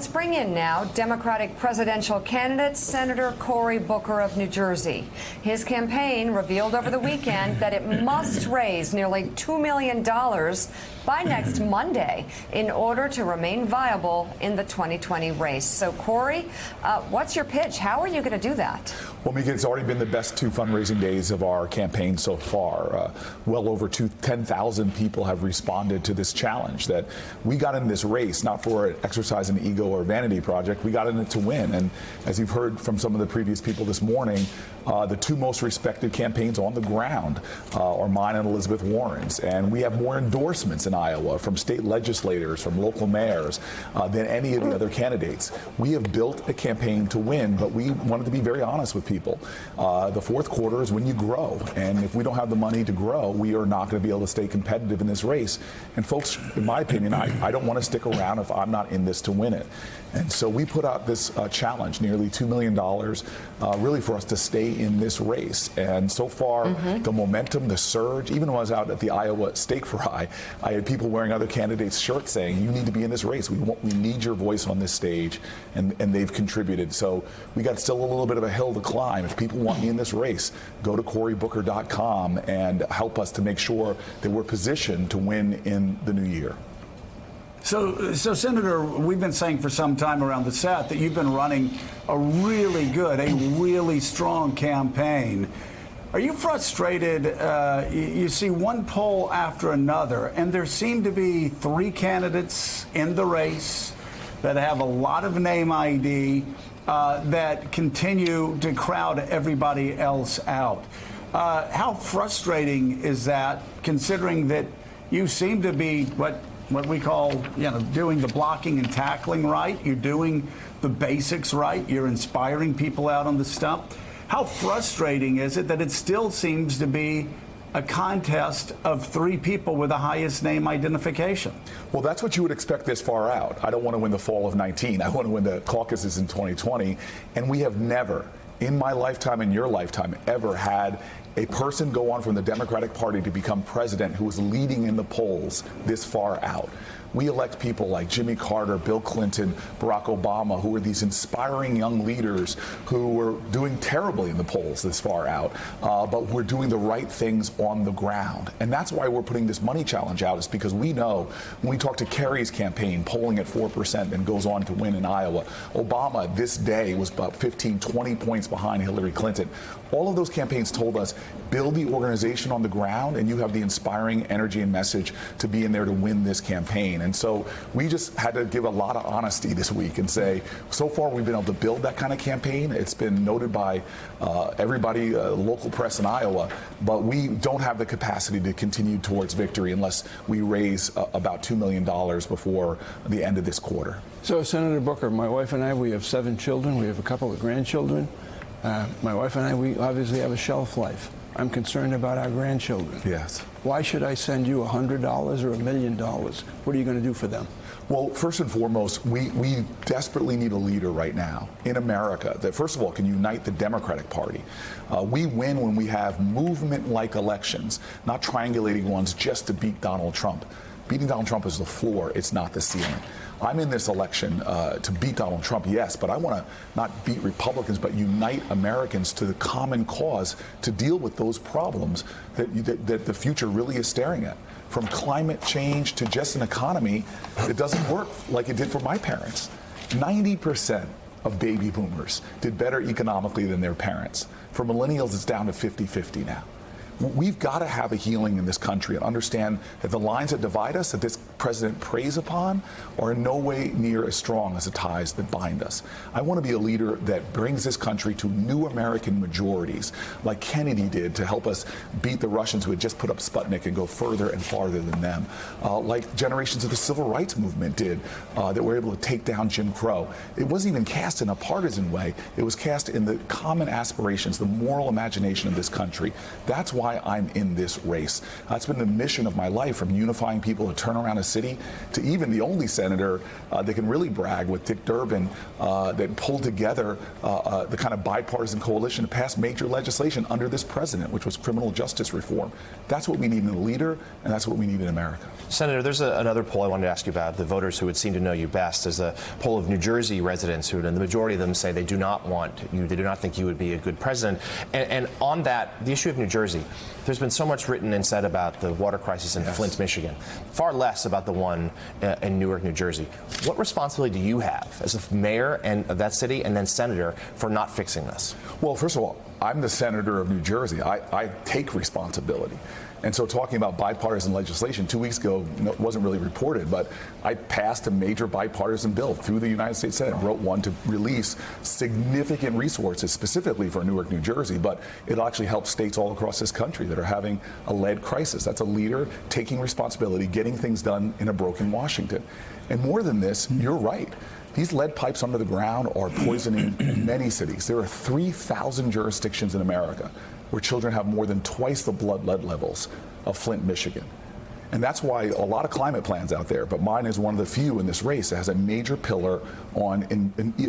Let's bring in now Democratic presidential candidate Senator Cory Booker of New Jersey. His campaign revealed over the weekend that it must raise nearly $2 million by next Monday in order to remain viable in the 2020 race. So, Cory, what's your pitch? How are you going to do that? Well, Mika, it's already been the best two fundraising days of our campaign so far. Well over 10,000 people have responded to this challenge that we got in this race, not for an exercise in ego or vanity project. We got in it to win. And as you've heard from some of the previous people this morning, the two most respected campaigns on the ground are mine and Elizabeth Warren's. And we have more endorsements in Iowa from state legislators, from local mayors, than any of the other candidates. We have built a campaign to win, but we wanted to be very honest with people. The fourth quarter is when you grow. And if we don't have the money to grow, we are not going to be able to stay competitive in this race. And folks, in my opinion, I don't want to stick around if I'm not in this to win it. And so we put out this challenge, nearly $2 million, really for us to stay in this race. And so far, the momentum, the surge, even when I was out at the Iowa Steak Fry, I had people wearing other candidates' shirts saying, you need to be in this race. We need your voice on this stage. And they've contributed. So we got still a little bit of a hill to climb. If people want me in this race, go to CoryBooker.com and help us to make sure that we're positioned to win in the new year. So, Senator, we've been saying for some time around the set that you've been running a really good, a really strong campaign. Are you frustrated? You see one poll after another, and there seem to be three candidates in the race that have a lot of name ID that continue to crowd everybody else out. How frustrating is that, considering that you seem to be what we call, doing the blocking and tackling right? You're doing the basics right. You're inspiring people out on the stump. How frustrating is it that it still seems to be a contest of three people with the highest name identification? Well, that's what you would expect this far out. I don't want to win the fall of 19. I want to win the caucuses in 2020. And we have never, in my lifetime and your lifetime, ever had a person go on from the Democratic Party to become president who was leading in the polls this far out. We elect people like Jimmy Carter, Bill Clinton, Barack Obama, who are these inspiring young leaders who were doing terribly in the polls this far out, but we're doing the right things on the ground. And that's why we're putting this money challenge out, is because we know when we talk to Kerry's campaign, polling at 4% and goes on to win in Iowa, Obama this day was about 15, 20 points behind Hillary Clinton. All of those campaigns told us, build the organization on the ground, and you have the inspiring energy and message to be in there to win this campaign. And so we just had to give a lot of honesty this week and say, so far we've been able to build that kind of campaign. It's been noted by everybody, local press in Iowa, but we don't have the capacity to continue towards victory unless we raise about $2 million before the end of this quarter. So, Senator Booker, my wife and I, we have 7 children. We have a couple of grandchildren. My wife and I, we obviously have a shelf life. I'm concerned about our grandchildren. Yes. Why should I send you $100 or $1 million? What are you going to do for them? Well, first and foremost, we desperately need a leader right now in America that, first of all, can unite the Democratic Party. We win when we have movement-like elections, not triangulating ones just to beat Donald Trump. Beating Donald Trump is the floor, it's not the ceiling. I'm in this election to beat Donald Trump, yes, but I want to not beat Republicans, but unite Americans to the common cause to deal with those problems that the future really is staring at. From climate change to just an economy that doesn't work like it did for my parents. 90% of baby boomers did better economically than their parents. For millennials, it's down to 50-50 now. We've got to have a healing in this country and understand that the lines that divide us, that this president preys upon, are in no way near as strong as the ties that bind us. I want to be a leader that brings this country to new American majorities, like Kennedy did to help us beat the Russians who had just put up Sputnik and go further and farther than them, like generations of the civil rights movement did, that were able to take down Jim Crow. It wasn't even cast in a partisan way. It was cast in the common aspirations, the moral imagination of this country. That's why I'm in this race. That's been the mission of my life, from unifying people to turn around a city, to even the only senator that can really brag with Dick Durbin that pulled together the kind of bipartisan coalition to pass major legislation under this president, which was criminal justice reform. That's what we need in a leader, and that's what we need in America. Senator, there's another poll I wanted to ask you about, the voters who would seem to know you best. There's a poll of New Jersey residents who, and the majority of them say they do not want you, they do not think you would be a good president. And on that, the issue of New Jersey, there's been so much written and said about the water crisis in Flint, Michigan, far less about the one in Newark, New Jersey. What responsibility do you have as a mayor of that city and then senator for not fixing this? Well, first of all, I'm the senator of New Jersey. I take responsibility. And so talking about bipartisan legislation, 2 weeks ago wasn't really reported, but I passed a major bipartisan bill through the United States Senate, wrote one to release significant resources specifically for Newark, New Jersey, but it'll actually help states all across this country that are having a lead crisis. That's a leader taking responsibility, getting things done in a broken Washington. And more than this, you're right. These lead pipes under the ground are poisoning many cities. There are 3,000 jurisdictions in America where children have more than twice the blood lead levels of Flint, Michigan. And that's why a lot of climate plans out there, but mine is one of the few in this race that has a major pillar on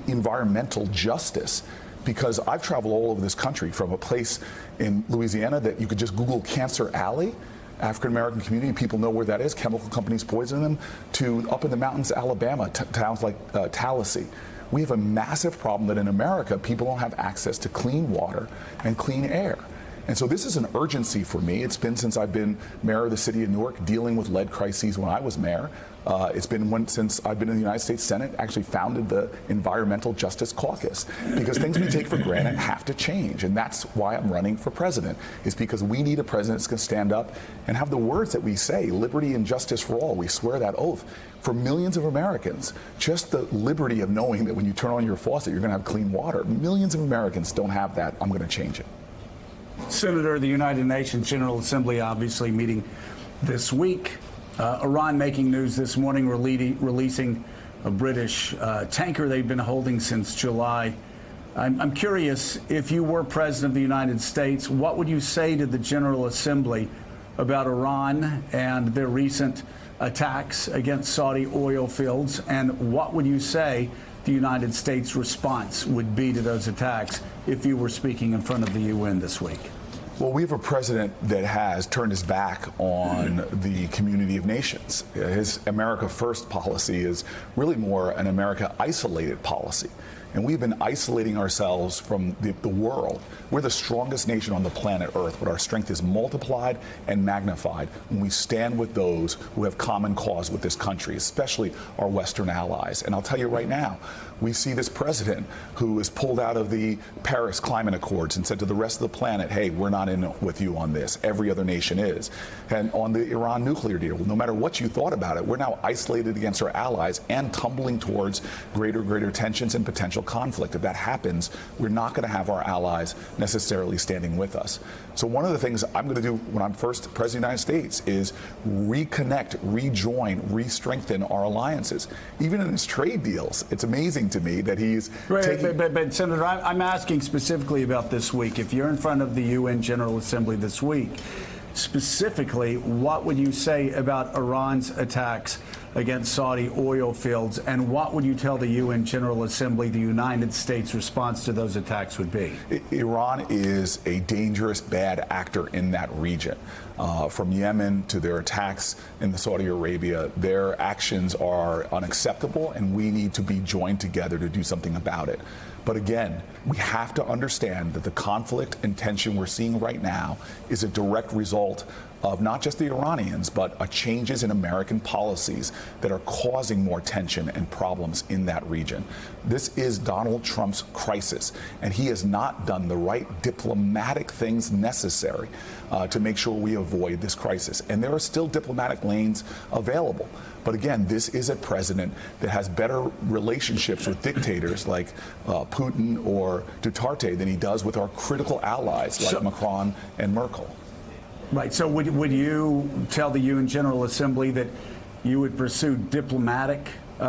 environmental justice. Because I've traveled all over this country, from a place in Louisiana that you could just Google Cancer Alley, African-American community, people know where that is, chemical companies poison them, to up in the mountains, Alabama, towns like Tallahassee. We have a massive problem that in America, people don't have access to clean water and clean air. And so this is an urgency for me. It's been since I've been mayor of the city of Newark, dealing with lead crises when I was mayor. It's been since I've been in the United States Senate, actually founded the Environmental Justice Caucus, because things we take for granted have to change. And that's why I'm running for president, is because we need a president that's going to stand up and have the words that we say, liberty and justice for all. We swear that oath. For millions of Americans, just the liberty of knowing that when you turn on your faucet, you're going to have clean water. Millions of Americans don't have that. I'm going to change it. Senator, the United Nations General Assembly obviously meeting this week. Iran making news this morning, releasing a British tanker they've been holding since July. I'm curious, if you were President of the United States, what would you say to the General Assembly about Iran and their recent attacks against Saudi oil fields? And what would you say the United States response would be to those attacks if you were speaking in front of the UN this week? Well, we have a president that has turned his back on the community of nations. His America First policy is really more an America isolated policy. And we've been isolating ourselves from the world. We're the strongest nation on the planet Earth, but our strength is multiplied and magnified when we stand with those who have common cause with this country, especially our Western allies. And I'll tell you right now, we see this president who is pulled out of the Paris Climate Accords and said to the rest of the planet, hey, we're not in with you on this. Every other nation is. And on the Iran nuclear deal, no matter what you thought about it, we're now isolated against our allies and tumbling towards greater tensions and potential conflict. If that happens, we're not going to have our allies necessarily standing with us. So one of the things I'm going to do when I'm first president of the United States is reconnect, rejoin, re-strengthen our alliances. Even in his trade deals, it's amazing to me that he's taking... But Senator, I'm asking specifically about this week. If you're in front of the UN General Assembly this week, specifically, what would you say about Iran's attacks against Saudi oil fields, and what would you tell the UN General Assembly the United States response to those attacks would be? Iran is a dangerous, bad actor in that region. From Yemen to their attacks in Saudi Arabia, their actions are unacceptable, and we need to be joined together to do something about it. But again, we have to understand that the conflict and tension we're seeing right now is a direct result of not just the Iranians, but changes in American policies that are causing more tension and problems in that region. This is Donald Trump's crisis, and he has not done the right diplomatic things necessary to make sure we avoid this crisis. And there are still diplomatic lanes available. But again, this is a president that has better relationships with dictators like Putin or Duterte than he does with our critical allies like Macron and Merkel. Right. So would you tell the UN General Assembly that you would pursue diplomatic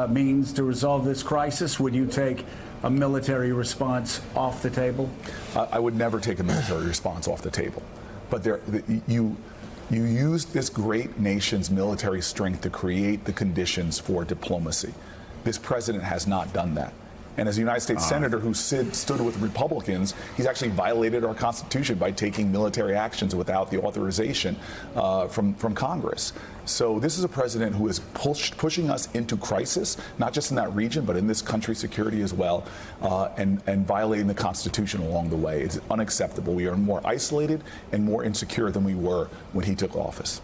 means to resolve this crisis? Would you take a military response off the table? I would never take a military response off the table. But You use this great nation's military strength to create the conditions for diplomacy. This president has not done that. And as a United States Senator who stood with Republicans, he's actually violated our Constitution by taking military actions without the authorization from Congress. So this is a president who is pushing us into crisis, not just in that region, but in this country's security as well, and violating the Constitution along the way. It's unacceptable. We are more isolated and more insecure than we were when he took office.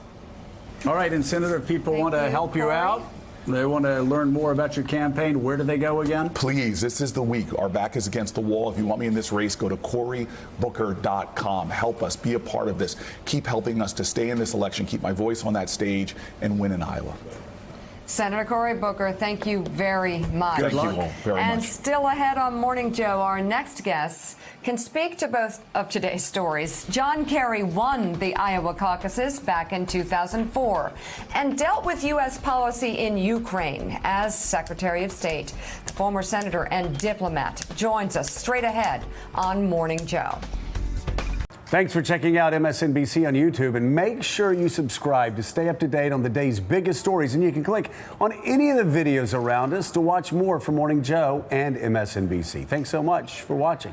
All right, and Senator, if people want to help you out, they want to learn more about your campaign, where do they go again? Please, this is the week. Our back is against the wall. If you want me in this race, go to CoryBooker.com. Help us. Be a part of this. Keep helping us to stay in this election, keep my voice on that stage, and win in Iowa. Senator Cory Booker, thank you very much. Thank you all very And much. still ahead on Morning Joe, our next guests can speak to both of today's stories. John Kerry won the Iowa caucuses back in 2004 and dealt with U.S. policy in Ukraine as Secretary of State. The former senator and diplomat joins us straight ahead on Morning Joe. Thanks for checking out MSNBC on YouTube, and make sure you subscribe to stay up to date on the day's biggest stories. And you can click on any of the videos around us to watch more from Morning Joe and MSNBC. Thanks so much for watching.